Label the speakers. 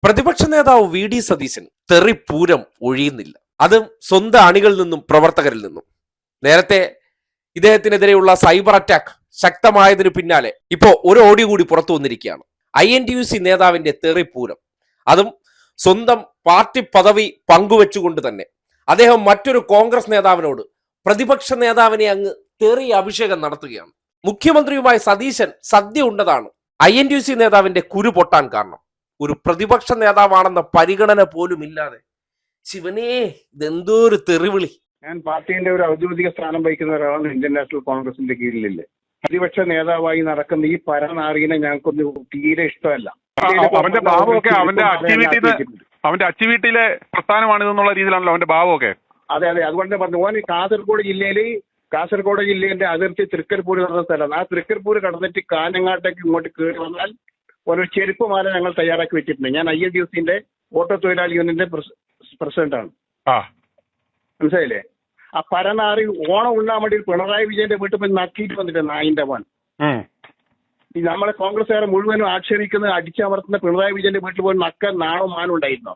Speaker 1: പ്രതിപക്ഷ നേതാവ് V D Satheesan തെറിപ്പൂരം ഒഴിയുന്നില്ല. അതും സ്വന്തം അണികളിൽ നിന്നും പ്രവർത്തകരിൽ നിന്നും. നേരത്തെ ഇദ്ദേഹത്തിനെതിരെയുള്ള സൈബർ അറ്റാക്ക് ശക്തമായതിനു പിന്നാലെ ഇപ്പോ ഒരു ഓഡിയോ കൂടി പുറത്തു വന്നിരിക്കുകയാണ്. INTUC നേതാവിന്റെ തെറിപ്പൂരം, അതും സ്വന്തം പാർട്ടി പദവി പങ്കുവെച്ചുകൊണ്ട് തന്നെ അദ്ദേഹം മറ്റൊരു കോൺഗ്രസ് നേതാവിനോട് പ്രതിപക്ഷ നേതാവിനെ അങ്ങ് തെറി അഭിഷേകം നടത്തുകയാണ്. മുഖ്യമന്ത്രിയുമായി സതീശൻ സദ്യ ഉണ്ടതാണ് INTUC നേതാവിന്റെ കുരു പൊട്ടാൻ കാരണം. ഒരു പ്രതിപക്ഷ നേതാവാണെന്ന പരിഗണന പോലും ഇല്ലാതെ ശിവനേ ഇതെന്തോ ഒരു തെറിവിളി.
Speaker 2: ഞാൻ പാർട്ടിന്റെ ഒരു ഔദ്യോഗിക സ്ഥാനം വഹിക്കുന്ന ഒരാളാണ് ഇന്ത്യൻ നാഷണൽ കോൺഗ്രസിന്റെ കീഴിലില്ല. പ്രതിപക്ഷ നേതാവായി നടക്കുന്ന ഈ പരനാറിനെ ഞങ്ങൾക്കൊന്നും തീരെ ഇഷ്ടമല്ല.
Speaker 3: അവന്റെ ഭാവമൊക്കെ അവന്റെ അച്ചുവീട്ടിലെ പ്രസ്ഥാനമാണിതെന്നുള്ള രീതിയിലാണല്ലോ അവന്റെ ഭാവമൊക്കെ.
Speaker 2: അതെ, അതുകൊണ്ട് പറഞ്ഞു ഓൻ കാസർഗോഡ് ജില്ലയുടെ അതിർത്തി തൃക്കരിപ്പൂർ നടന്ന സ്ഥലം. ആ തൃക്കരിപ്പൂർ കടന്നിട്ട് കാഞ്ഞങ്ങാട്ടേക്ക് ഇങ്ങോട്ട് കയറി വന്നാൽ ഒരു ചെരുപ്പ് മാല ഞങ്ങൾ തയ്യാറാക്കി വെച്ചിട്ടുണ്ട്. ഞാൻ INTUCന്റെ ഓട്ടോ തൊഴിലാളി യൂണിയന്റെ പ്രസിഡന്റാണ്. മനസ്സിലായില്ലേ? ആ പരനാറി ഓണം ഉണ്ണാൻ വേണ്ടി പിണറായി വിജയന്റെ വീട്ടിൽ പോയി നക്കിയിട്ട് വന്നിട്ട് നായിന്റെ മോൻ. ഈ നമ്മളെ കോൺഗ്രസ്സുകാരെ മുഴുവനും ആക്ഷേപിക്കുന്ന അടിച്ചമർത്തുന്ന പിണറായി വിജയന്റെ വീട്ടിൽ പോയി നക്കാൻ നാണോ മാനം ഉണ്ടായിരുന്നോ?